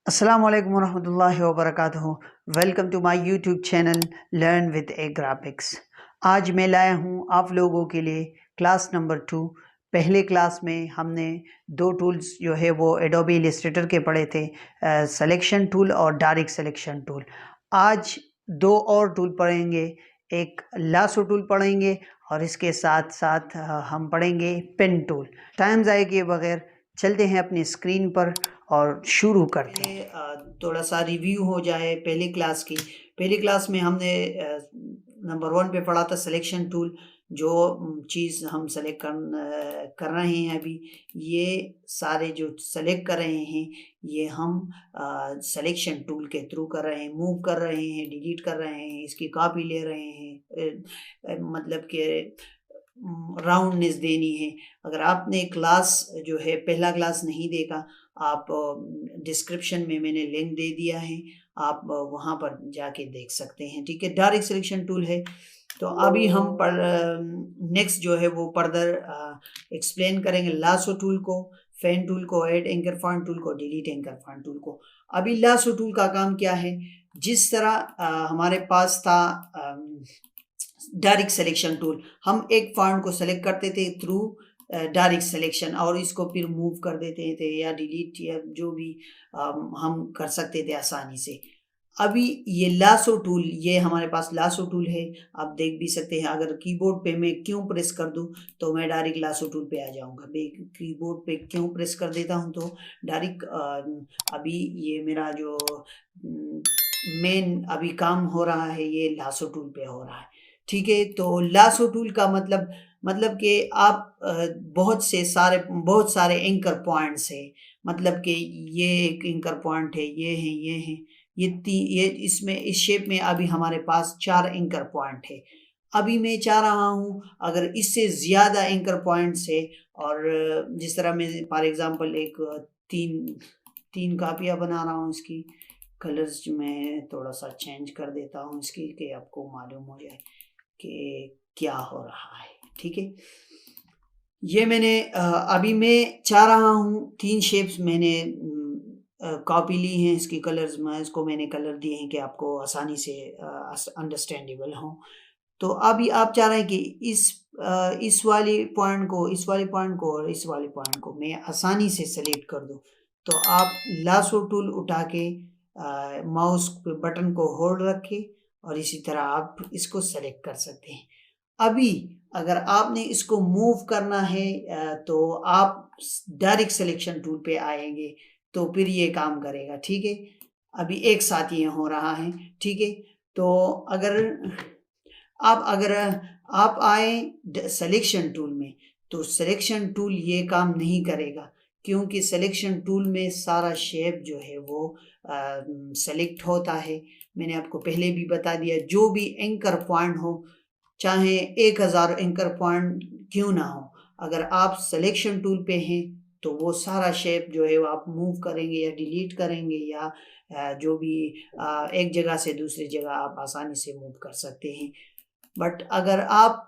Assalamu alaikum warahmatullahi wabarakatuh। Welcome to my YouTube channel learn with a graphics. आज मैं लाया हूँ आप लोगों के लिए क्लास नंबर 2। पहले क्लास में हमने दो टूल्स जो है वो एडोबी इलस्ट्रेटर के पढ़े थे, सिलेक्शन टूल और डायरेक्ट सिलेक्शन टूल। आज दो और टूल पढ़ेंगे, एक लासो टूल पढ़ेंगे और इसके साथ साथ हम पढ़ेंगे पेन टूल। टाइम ज़ाया किए बगैर चलते हैं अपनी स्क्रीन पर और शुरू करते हैं। थोड़ा सा रिव्यू हो जाए पहली क्लास की। पहली क्लास में हमने नंबर 1 पे पढ़ा था सिलेक्शन टूल। जो चीज़ हम सेलेक्ट कर रहे हैं अभी, ये सारे जो सेलेक्ट कर रहे हैं ये हम सिलेक्शन टूल के थ्रू कर रहे हैं, मूव कर रहे हैं, डिलीट कर रहे हैं, इसकी कॉपी ले रहे हैं, मतलब कि राउंडनेस देनी है। अगर आपने क्लास जो है पहला क्लास नहीं देखा, आप डिस्क्रिप्शन में मैंने लिंक दे दिया है, आप वहाँ पर जाके देख सकते हैं। ठीक है, डायरेक्ट सिलेक्शन टूल है। तो अभी हम नेक्स्ट जो है वो फर्दर एक्सप्लेन करेंगे लासो टूल को, फैन टूल को, ऐड एंकर फॉन्ट टूल को, डिलीट एंकर फॉन्ट टूल को। अभी लासो टूल का काम क्या है? जिस तरह हमारे पास था डायरेक्ट सिलेक्शन टूल, हम एक फॉन्ट को सेलेक्ट करते थे थ्रू डायरेक्ट सिलेक्शन और इसको फिर मूव कर देते थे या डिलीट या जो भी हम कर सकते थे आसानी से। अभी ये लासो टूल, ये हमारे पास लासो टूल है, आप देख भी सकते हैं। अगर कीबोर्ड पे मैं क्यों प्रेस कर दूं तो मैं डायरेक्ट लासो टूल पे आ जाऊंगा। मैं कीबोर्ड पे क्यों प्रेस कर देता हूं तो डायरेक्ट अभी ये मेरा जो मेन अभी काम हो रहा है ये लासो टूल पे हो रहा है। ठीक है, तो लासो टूल का मतलब कि आप बहुत सारे एंकर पॉइंट्स है। मतलब कि ये एक एंकर पॉइंट है, ये है, ये इसमें इस शेप में अभी हमारे पास 4 एंकर पॉइंट है। अभी मैं चाह रहा हूँ अगर इससे ज़्यादा एंकर पॉइंट्स है, और जिस तरह मैं फॉर एग्जांपल एक तीन कापियाँ बना रहा हूँ, इसकी कलर्स मैं थोड़ा सा चेंज कर देता हूँ इसकी, कि आपको मालूम हो जाए कि क्या हो रहा है। ठीक है, ये मैंने अभी मैं चाह रहा हूँ 3 शेप्स मैंने कॉपी ली हैं इसकी कलर्स में, इसको मैंने कलर दिए हैं कि आपको आसानी से अंडरस्टैंडेबल हो। तो अभी आप चाह रहे हैं कि इस वाले पॉइंट को, इस वाले पॉइंट को और इस वाले पॉइंट को मैं आसानी से सेलेक्ट कर दूं, तो आप लासो टूल उठा के माउस पे बटन को होल्ड रखें और इसी तरह आप इसको सेलेक्ट कर सकते हैं। अभी अगर आपने इसको मूव करना है तो आप डायरेक्ट सिलेक्शन टूल पे आएंगे तो फिर ये काम करेगा। ठीक है, अभी एक साथ ये हो रहा है। ठीक है, तो अगर आप आए सिलेक्शन टूल में तो सिलेक्शन टूल ये काम नहीं करेगा, क्योंकि सिलेक्शन टूल में सारा शेप जो है वो सेलेक्ट होता है। मैंने आपको पहले भी बता दिया, जो भी एंकर पॉइंट हो, चाहे 1000 एंकर पॉइंट क्यों ना हो, अगर आप सिलेक्शन टूल पे हैं तो वो सारा शेप जो है वो आप मूव करेंगे या डिलीट करेंगे या जो भी एक जगह से दूसरी जगह आप आसानी से मूव कर सकते हैं। बट अगर आप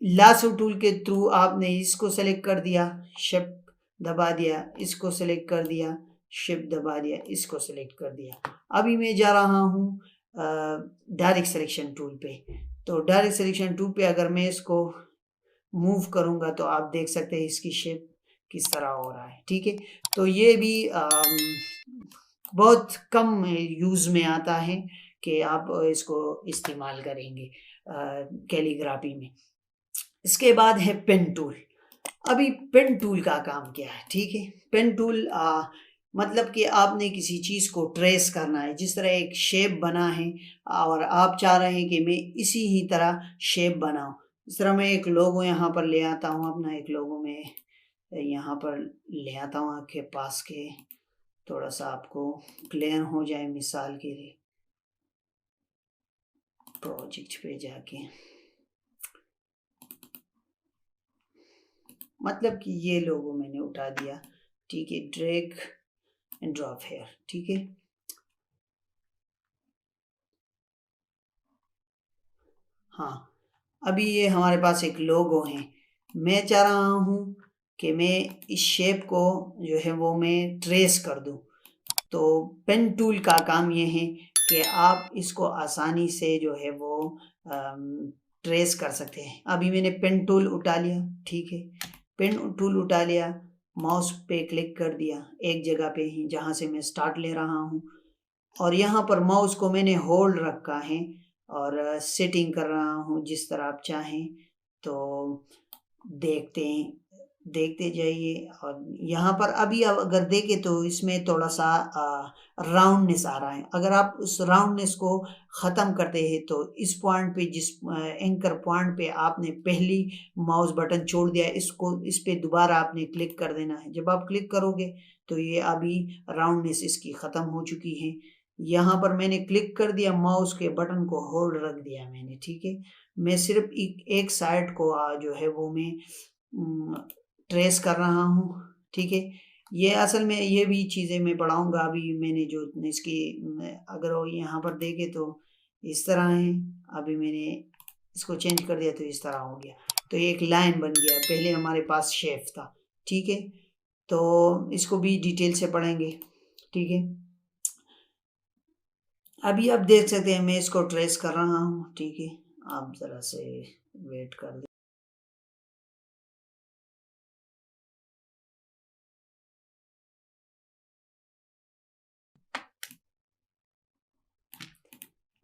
लासो टूल के थ्रू आपने इसको सेलेक्ट कर दिया, शिफ्ट दबा दिया, इसको सेलेक्ट कर दिया, शिफ्ट दबा दिया, इसको सेलेक्ट कर दिया। अभी मैं जा रहा हूँ डायरेक्ट सिलेक्शन टूल पे। तो डायरेक्ट सिलेक्शन टूल पे अगर मैं इसको मूव करूँगा तो आप देख सकते हैं इसकी शेप किस तरह हो रहा है। ठीक है, तो ये भी बहुत कम यूज़ में आता है कि आप इसको इस्तेमाल करेंगे कैलीग्राफी में। इसके बाद है पेन टूल। अभी पेन टूल का काम क्या है? ठीक है, पेन टूल मतलब कि आपने किसी चीज़ को ट्रेस करना है। जिस तरह एक शेप बना है और आप चाह रहे हैं कि मैं इसी ही तरह शेप बनाऊं। इस तरह मैं एक लोगो यहाँ पर ले आता हूँ, अपना एक लोगो में यहाँ पर ले आता हूँ आपके पास के, थोड़ा सा आपको क्लियर हो जाए। मिसाल के लिए प्रोजेक्ट पे जाके, मतलब कि ये लोगो मैंने उठा दिया। ठीक है, ड्रैग एंड ड्रॉप हेयर। ठीक है, हाँ, अभी ये हमारे पास एक लोगो है। मैं चाह रहा हूँ कि मैं इस शेप को जो है वो मैं ट्रेस कर दूँ। तो पेन टूल का काम ये है कि आप इसको आसानी से जो है वो ट्रेस कर सकते हैं। अभी मैंने पेन टूल उठा लिया, ठीक है, पेन टूल उठा लिया, माउस पे क्लिक कर दिया एक जगह पे ही जहाँ से मैं स्टार्ट ले रहा हूँ, और यहाँ पर माउस को मैंने होल्ड रखा है और सेटिंग कर रहा हूँ जिस तरह आप चाहें। तो देखते हैं, देखते जाइए। और यहाँ पर अभी अब अगर देखें तो इसमें थोड़ा सा राउंडनेस आ रहा है। अगर आप उस राउंडनेस को ख़त्म करते हैं तो इस पॉइंट पे, जिस एंकर पॉइंट पे आपने पहली माउस बटन छोड़ दिया, इसको इस पे दोबारा आपने क्लिक कर देना है। जब आप क्लिक करोगे तो ये अभी राउंडनेस इसकी ख़त्म हो चुकी है। यहाँ पर मैंने क्लिक कर दिया, माउस के बटन को होल्ड रख दिया मैंने, ठीक है। मैं सिर्फ एक साइड को जो है वो मैं ट्रेस कर रहा हूँ, ठीक है। ये असल में ये भी चीज़ें मैं पढ़ाऊँगा। अभी मैंने जो इसकी, अगर वो यहाँ पर देखे तो इस तरह है, अभी मैंने इसको चेंज कर दिया तो इस तरह हो गया। तो ये एक लाइन बन गया, पहले हमारे पास शेप था, ठीक है। तो इसको भी डिटेल से पढ़ेंगे, ठीक है। अभी आप देख सकते हैं मैं इसको ट्रेस कर रहा हूँ, ठीक है। आप ज़रा से वेट कर दें।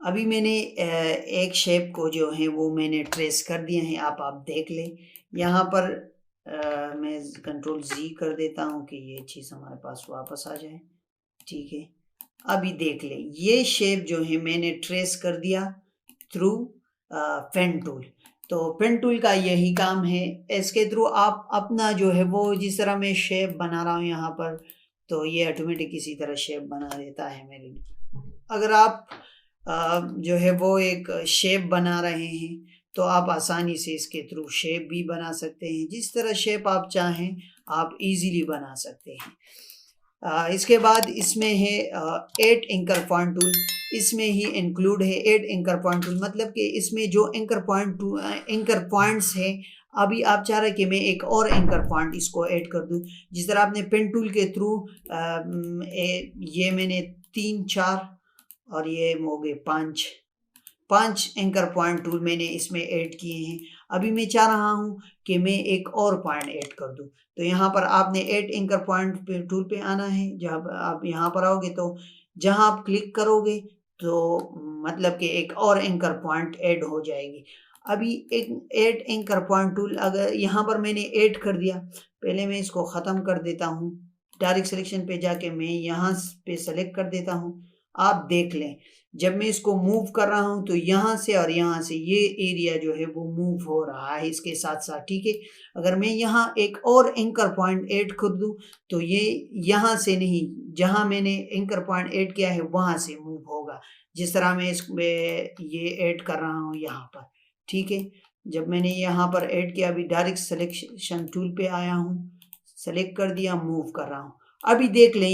अभी मैंने एक शेप को जो है वो मैंने ट्रेस कर दिया है, आप देख लें। यहाँ पर मैं कंट्रोल Z कर देता हूँ कि ये चीज़ हमारे पास वापस आ जाए, ठीक है। अभी देख लें, ये शेप जो है मैंने ट्रेस कर दिया थ्रू पेन टूल। तो पेन टूल का यही काम है, इसके थ्रू आप अपना जो है वो, जिस तरह मैं शेप बना रहा हूँ यहाँ पर, तो ये ऑटोमेटिक इसी तरह शेप बना देता है मेरे लिए। अगर आप जो है वो एक शेप बना रहे हैं तो आप आसानी से इसके थ्रू शेप भी बना सकते हैं, जिस तरह शेप आप चाहें आप इजीली बना सकते हैं। इसके बाद इसमें है 8 एंकर पॉइंट टूल, इसमें ही इंक्लूड है 8 एंकर पॉइंट टूल। मतलब कि इसमें जो एंकर पॉइंट्स है, अभी आप चाह रहे हैं कि मैं एक और एंकर पॉइंट इसको ऐड कर दूं। जिस तरह आपने पेन टूल के थ्रू ये मैंने 3 4 और ये हो गए 5 एंकर पॉइंट टूल मैंने इसमें ऐड किए हैं। अभी मैं चाह रहा हूँ कि मैं एक और पॉइंट ऐड कर दूँ, तो यहाँ पर आपने ऐड एंकर पॉइंट टूल पे आना है। जब आप यहाँ पर आओगे तो जहाँ आप क्लिक करोगे तो मतलब कि एक और एंकर पॉइंट ऐड हो जाएगी। अभी एक ऐड एंकर पॉइंट टूल अगर यहाँ पर मैंने ऐड कर दिया, पहले मैं इसको ख़त्म कर देता हूँ। डायरेक्ट सिलेक्शन पे जाके मैं यहाँ पे सेलेक्ट कर देता हूँ। आप देख लें, जब मैं इसको मूव कर रहा हूँ तो यहाँ से और यहाँ से ये एरिया जो है वो मूव हो रहा है इसके साथ साथ, ठीक है। अगर मैं यहाँ एक और एंकर पॉइंट ऐड कर दूँ तो ये यहाँ से नहीं, जहाँ मैंने एंकर पॉइंट ऐड किया है वहाँ से मूव होगा, जिस तरह मैं इसमें ये ऐड कर रहा हूँ यहाँ पर, ठीक है। जब मैंने यहाँ पर ऐड किया, अभी डायरेक्ट सिलेक्शन टूल पे आया हूँ, सेलेक्ट कर दिया, मूव कर रहा हूँ। अभी देख लें,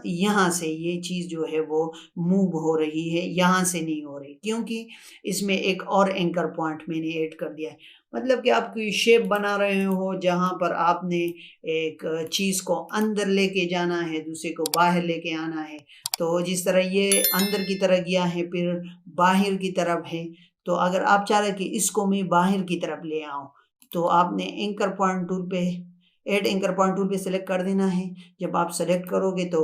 यहाँ से ये चीज़ जो है वो मूव हो रही है, यहाँ से नहीं हो रही, क्योंकि इसमें एक और एंकर पॉइंट मैंने ऐड कर दिया है। मतलब कि आप कोई शेप बना रहे हो जहाँ पर आपने एक चीज़ को अंदर लेके जाना है, दूसरे को बाहर लेके आना है। तो जिस तरह ये अंदर की तरफ गया है, फिर बाहर की तरफ है, तो अगर आप चाह रहे कि इसको मैं बाहर की तरफ ले आऊँ, तो आपने एंकर पॉइंट टूल पे, ऐड एंकर पॉइंट टूल पे सेलेक्ट कर देना है। जब आप सेलेक्ट करोगे तो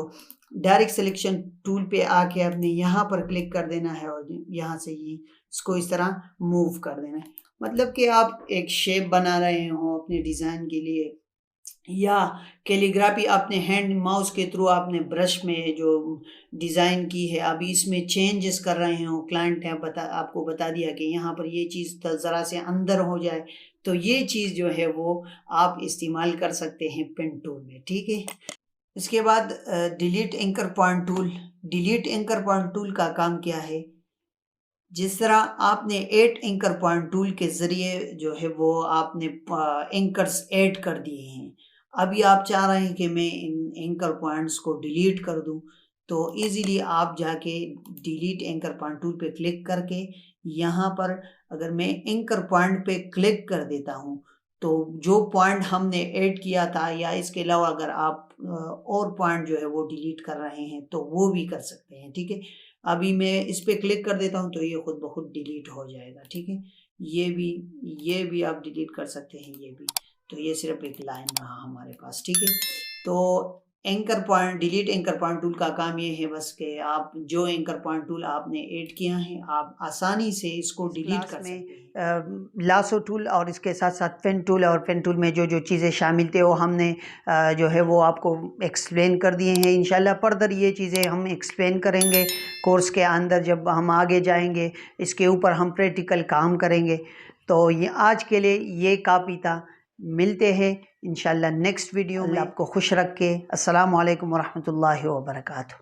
डायरेक्ट सिलेक्शन टूल पे आके आपने यहाँ पर क्लिक कर देना है और यहाँ से ये इसको इस तरह मूव कर देना है। मतलब कि आप एक शेप बना रहे हो अपने डिज़ाइन के लिए, या कैलीग्राफी अपने हैंड माउस के थ्रू आपने ब्रश में जो डिज़ाइन की है, अभी इसमें चेंजेस कर रहे हो, क्लाइंट ने आपको बता दिया कि यहाँ पर ये चीज़ ज़रा से अंदर हो जाए, तो ये चीज़ जो है वो आप इस्तेमाल कर सकते हैं पेन टूल में, ठीक है। इसके बाद delete anchor point tool. Delete anchor point tool का काम क्या है? जिस तरह आपने 8 एंकर पॉइंट टूल के ज़रिए जो है वो आपने एंकर्स ऐड कर दिए हैं। अभी आप चाह रहे हैं कि मैं इन एंकर पॉइंट्स को डिलीट कर दूं, तो इजीली आप जाके डिलीट एंकर पॉइंट टूल पे क्लिक करके यहाँ पर अगर मैं एंकर पॉइंट पे क्लिक कर देता हूँ तो जो पॉइंट हमने ऐड किया था या इसके अलावा अगर आप और पॉइंट जो है वो डिलीट कर रहे हैं तो वो भी कर सकते हैं। ठीक है, अभी मैं इस पे क्लिक कर देता हूँ तो ये खुद ब खुद डिलीट हो जाएगा। ठीक है, ये भी आप डिलीट कर सकते हैं, ये भी। तो ये सिर्फ एक लाइन रहा हमारे पास। ठीक है, तो anchor point, delete anchor point tool का काम ये है बस कि आप जो एंकर पॉइंट टूल आपने ऐड किया है आप आसानी से इसको डिलीट कर सकते हैं। लासो टूल और इसके साथ साथ पेन टूल, और पेन टूल में जो जो चीज़ें शामिल थे वो हमने जो है वो आपको एक्सप्लेन कर दिए हैं। इंशाल्लाह फर्दर ये चीज़ें हम एक्सप्लेन करेंगे कोर्स के अंदर, जब हम आगे जाएंगे इसके ऊपर हम प्रैक्टिकल काम करेंगे। तो ये आज के लिए ये काफ़ी था, मिलते हैं इंशाल्लाह नेक्स्ट वीडियो में। आपको खुश रख के। अस्सलाम वालेकुम वरहमतुल्लाहि वबरकातुहू।